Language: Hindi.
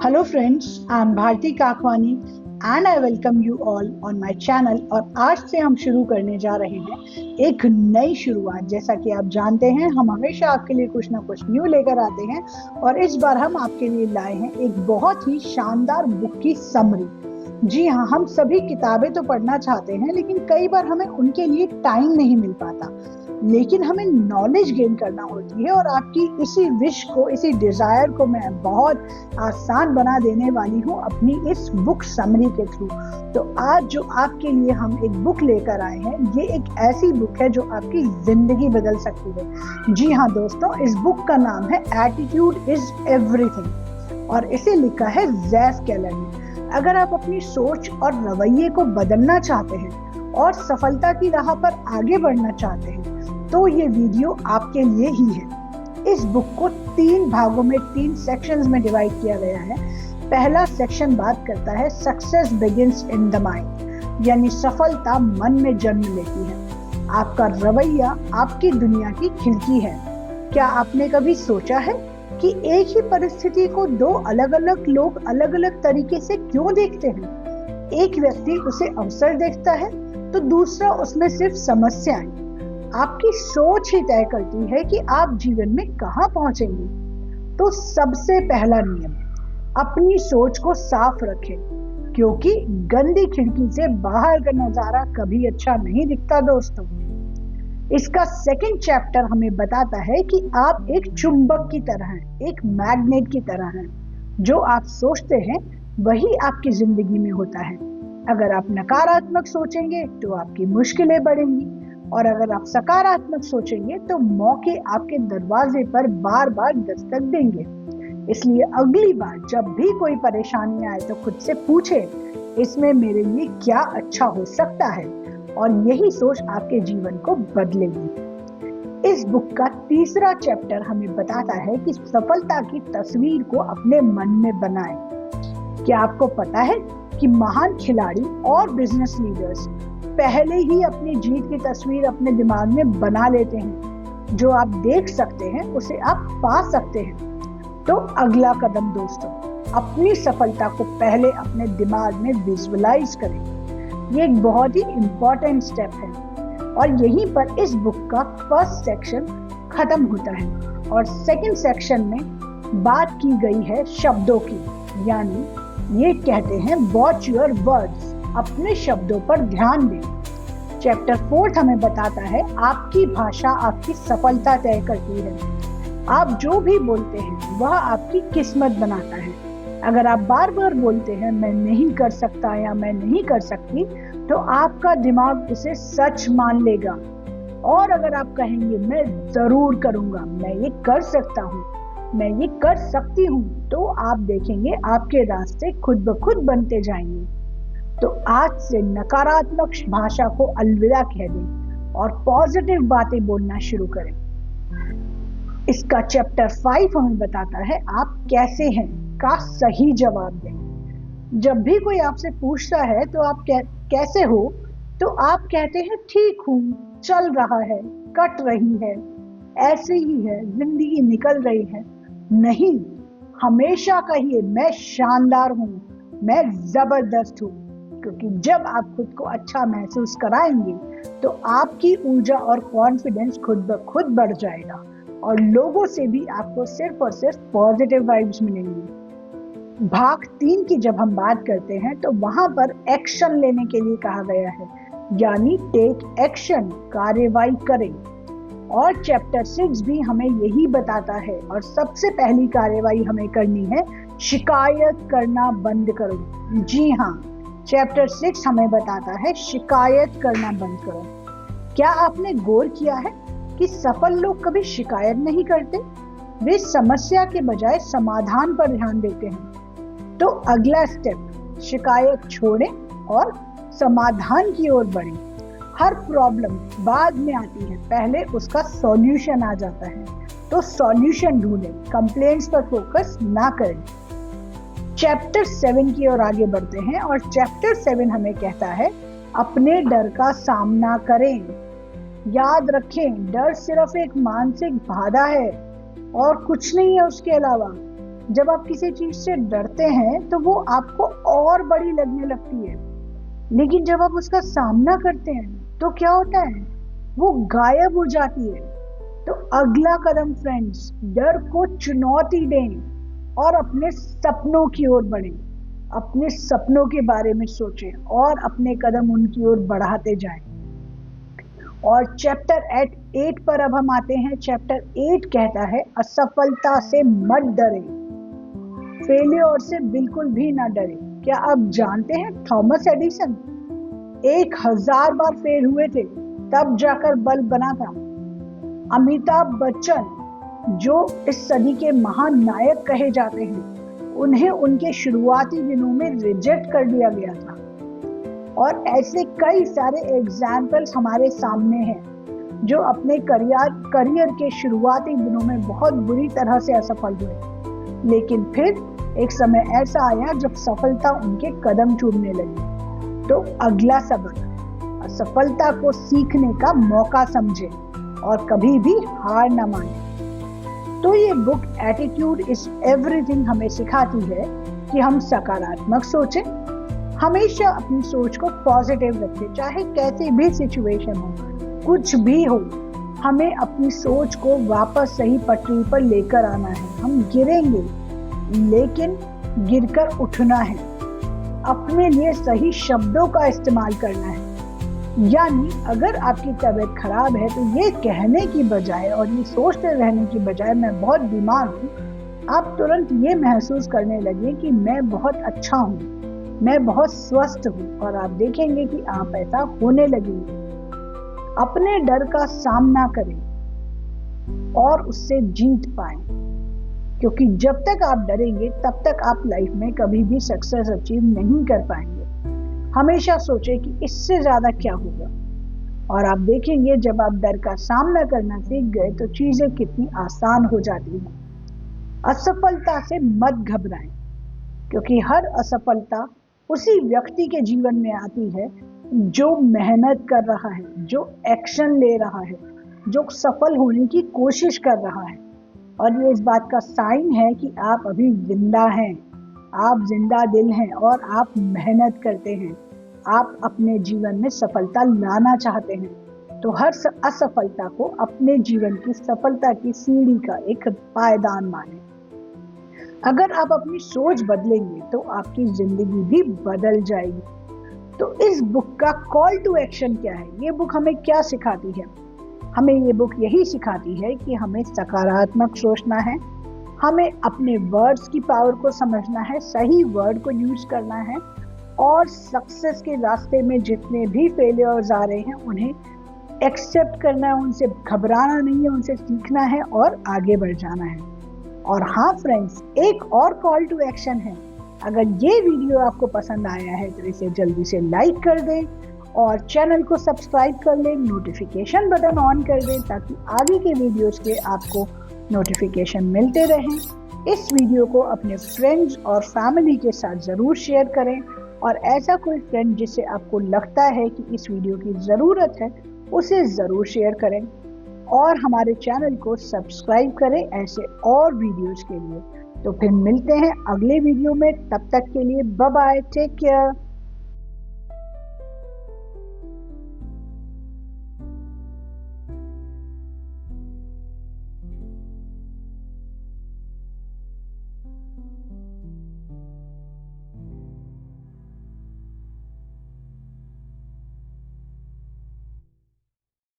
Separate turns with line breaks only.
Hello friends, I am Bharti Kakwani and I welcome you all on my channel. और आज से हम शुरू करने जा रहे हैं एक नई शुरुआत। जैसा कि आप जानते हैं, हम हमेशा आपके लिए कुछ ना कुछ न्यू लेकर आते हैं और इस बार हम आपके लिए लाए हैं एक बहुत ही शानदार बुक की समरी। जी हाँ, हम सभी किताबें तो पढ़ना चाहते हैं, लेकिन कई बार हमें उनके लिए टाइम नहीं मिल पाता। लेकिन हमें नॉलेज गेन करना होती है और आपकी इसी विश को, इसी डिजायर को मैं बहुत आसान बना देने वाली हूँ अपनी इस बुक समरी के थ्रू। तो आज जो आपके लिए हम एक बुक लेकर आए हैं, ये एक ऐसी बुक है जो आपकी जिंदगी बदल सकती है। जी हाँ दोस्तों, इस बुक का नाम है एटीट्यूड इज एवरीथिंग और इसे लिखा है ज़ेफ केलर ने। अगर आप अपनी सोच और रवैये को बदलना चाहते हैं और सफलता की राह पर आगे बढ़ना चाहते हैं तो ये वीडियो आपके लिए ही है। इस बुक को 3 भागों में, 3 सेक्शंस में डिवाइड किया गया है। पहला सेक्शन बात करता है success begins in the mind, यानी सफलता मन में जन्म लेती है। आपका रवैया आपकी दुनिया की खिड़की है। क्या आपने कभी सोचा है कि एक ही परिस्थिति को 2 अलग अलग लोग अलग अलग तरीके से क्यों देखते हैं? एक व्यक्ति उसे अवसर देखता है तो दूसरा उसमें सिर्फ समस्याएं। आपकी सोच ही तय करती है कि आप जीवन में कहां पहुंचेंगे। तो सबसे पहला नियम, अपनी सोच को साफ रखें, क्योंकि गंदी खिड़की से बाहर का नजारा कभी अच्छा नहीं दिखता दोस्तों। इसका सेकंड चैप्टर हमें बताता है कि आप एक चुंबक की तरह हैं, एक मैग्नेट की तरह हैं। जो आप सोचते हैं वही आपकी जिंदगी में होता है। अगर आप नकारात्मक सोचेंगे तो आपकी मुश्किलें बढ़ेंगी और अगर आप सकारात्मक सोचेंगे तो मौके आपके दरवाजे पर बार बार दस्तक देंगे। इसलिए अगली बार जब भी कोई परेशानी आए तो खुद से पूछे, इसमें मेरे लिए क्या अच्छा हो सकता है, और यही सोच आपके जीवन को बदलेगी। इस बुक का तीसरा चैप्टर हमें बताता है कि सफलता की तस्वीर को अपने मन में बनाएं। क्या आपको पता है कि महान खिलाड़ी और बिजनेस लीडर्स पहले ही अपनी जीत की तस्वीर अपने दिमाग में बना लेते हैं। जो आप देख सकते हैं उसे आप पा सकते हैं। तो अगला कदम दोस्तों, अपनी सफलता को पहले अपने दिमाग में विजुअलाइज करें। ये एक बहुत ही इम्पोर्टेंट स्टेप है और यहीं पर इस बुक का फर्स्ट सेक्शन खत्म होता है और सेकंड सेक्शन में बात की गई है शब्दों की, यानी ये कहते हैं वॉच योर वर्ड्स, अपने शब्दों पर ध्यान दें। चैप्टर 4 हमें बताता है आपकी भाषा आपकी सफलता तय करती है। आप जो भी बोलते हैं वह आपकी किस्मत बनाता है। अगर आप बार बार बोलते हैं मैं नहीं कर सकता या मैं नहीं कर सकती, तो आपका दिमाग उसे सच मान लेगा। और अगर आप कहेंगे मैं जरूर करूंगा, मैं ये कर सकता हूँ, मैं ये कर सकती हूँ, तो आप देखेंगे आपके रास्ते खुद ब खुद बनते जाएंगे। तो आज से नकारात्मक भाषा को अलविदा कह दें और पॉजिटिव बातें बोलना शुरू करें। इसका चैप्टर 5 हमें बताता है आप कैसे हैं का सही जवाब दें। जब भी कोई आपसे पूछता है तो आप कैसे हो, तो आप कहते हैं ठीक हूँ, चल रहा है, कट रही है, ऐसे ही है, जिंदगी निकल रही है। नहीं, हमेशा कहिए मैं शानदार हूँ, मैं जबरदस्त हूँ, क्योंकि जब आप खुद को अच्छा महसूस कराएंगे तो आपकी ऊर्जा और कॉन्फिडेंस खुद ब खुद बढ़ जाएगा और लोगों से भी आपको सिर्फ और सिर्फ पॉजिटिव वाइब्स मिलेंगी। भाग 3 की जब हम बात करते हैं तो वहां पर एक्शन लेने के लिए कहा गया है, यानी टेक एक्शन, कार्रवाई करें। और चैप्टर 6 भी हमें यही बताता है और सबसे पहली कार्रवाई हमें करनी है, शिकायत करना बंद करो। जी हाँ, चैप्टर 6 हमें बताता है शिकायत करना बंद करो। क्या आपने गौर किया है कि सफल लोग कभी शिकायत नहीं करते? वे समस्या के बजाय समाधान पर ध्यान देते हैं। तो अगला स्टेप, शिकायत छोड़ें और समाधान की ओर बढ़ें। हर प्रॉब्लम बाद में आती है, पहले उसका सॉल्यूशन आ जाता है। तो सॉल्यूशन ढूंढें, कंप्लेंट्स पर फोकस ना करें। चैप्टर 7 की ओर आगे बढ़ते हैं और चैप्टर 7 हमें कहता है अपने डर का सामना करें। याद रखें, डर सिर्फ एक मानसिक बाधा है और कुछ नहीं है उसके अलावा। जब आप किसी चीज से डरते हैं तो वो आपको और बड़ी लगने लगती है, लेकिन जब आप उसका सामना करते हैं तो क्या होता है, वो गायब हो जाती है। तो अगला कदम फ्रेंड्स, डर को चुनौती दें और अपने सपनों की ओर बढ़ें। अपने सपनों के बारे में सोचें और अपने कदम उनकी ओर बढ़ाते जाएं। और चैप्टर 8 पर अब हम आते हैं। चैप्टर 8 कहता है असफलता से मत डरे, फेलियर से बिल्कुल भी ना डरे। क्या आप जानते हैं थॉमस एडिसन 1000 बार फेल हुए थे, तब जाकर बल्ब बना था। अमिताभ बच्चन जो इस सदी के महान नायक कहे जाते हैं, उन्हें उनके शुरुआती दिनों में रिजेक्ट कर दिया गया था। और ऐसे कई सारे एग्जाम्पल्स हमारे सामने हैं जो अपने करियर के शुरुआती दिनों में बहुत बुरी तरह से असफल हुए, लेकिन फिर एक समय ऐसा आया जब सफलता उनके कदम चूमने लगी। तो अगला सबक, असफलता को सीखने का मौका समझें और कभी भी हार न माने। तो ये बुक एटीट्यूड इज एवरीथिंग हमें सिखाती है कि हम सकारात्मक सोचें, हमेशा अपनी सोच को पॉजिटिव रखें, चाहे कैसी भी सिचुएशन हो, कुछ भी हो, हमें अपनी सोच को वापस सही पटरी पर लेकर आना है। हम गिरेंगे, लेकिन गिरकर उठना है। अपने लिए सही शब्दों का इस्तेमाल करना है। यानी अगर आपकी तबीयत खराब है तो ये कहने की बजाय और ये सोचते रहने की बजाय मैं बहुत बीमार हूँ, आप तुरंत ये महसूस करने लगे कि मैं बहुत अच्छा हूँ, मैं बहुत स्वस्थ हूँ, और आप देखेंगे कि आप ऐसा होने लगेंगे। अपने डर का सामना करें और उससे जीत पाएं, क्योंकि जब तक आप डरेंगे तब तक आप लाइफ में कभी भी सक्सेस अचीव नहीं कर पाएंगे। हमेशा सोचें कि इससे ज्यादा क्या होगा, और आप देखेंगे जब आप डर का सामना करना सीख गए तो चीजें कितनी आसान हो जाती हैं। असफलता से मत घबराएं, क्योंकि हर असफलता उसी व्यक्ति के जीवन में आती है जो मेहनत कर रहा है, जो एक्शन ले रहा है, जो सफल होने की कोशिश कर रहा है। और ये इस बात का साइन है कि आप अभी जिंदा हैं, आप जिंदा दिल हैं और आप मेहनत करते हैं, आप अपने जीवन में सफलता लाना चाहते हैं। तो हर असफलता को अपने जीवन की सफलता की सीढ़ी का एक पायदान माने। अगर आप अपनी सोच बदलेंगे तो आपकी जिंदगी भी बदल जाएगी। तो इस बुक का कॉल टू एक्शन क्या है? ये बुक हमें क्या सिखाती है? हमें ये बुक यही सिखाती है कि हमें सकारात्मक सोचना है, हमें अपने वर्ड्स की पावर को समझना है, सही वर्ड को यूज करना है, और सक्सेस के रास्ते में जितने भी फेलियर्स आ रहे हैं उन्हें एक्सेप्ट करना है, उनसे घबराना नहीं है, उनसे सीखना है और आगे बढ़ जाना है। और हाँ फ्रेंड्स, एक और कॉल टू एक्शन है। अगर ये वीडियो आपको पसंद आया है तो इसे जल्दी से लाइक कर दें और चैनल को सब्सक्राइब कर लें, नोटिफिकेशन बटन ऑन कर दें ताकि आगे के वीडियोस के आपको नोटिफिकेशन मिलते रहें। इस वीडियो को अपने फ्रेंड्स और फैमिली के साथ ज़रूर शेयर करें, और ऐसा कोई फ्रेंड जिससे आपको लगता है कि इस वीडियो की ज़रूरत है उसे ज़रूर शेयर करें, और हमारे चैनल को सब्सक्राइब करें ऐसे और वीडियोस के लिए। तो फिर मिलते हैं अगले वीडियो में, तब तक के लिए बाय बाय, टेक केयर।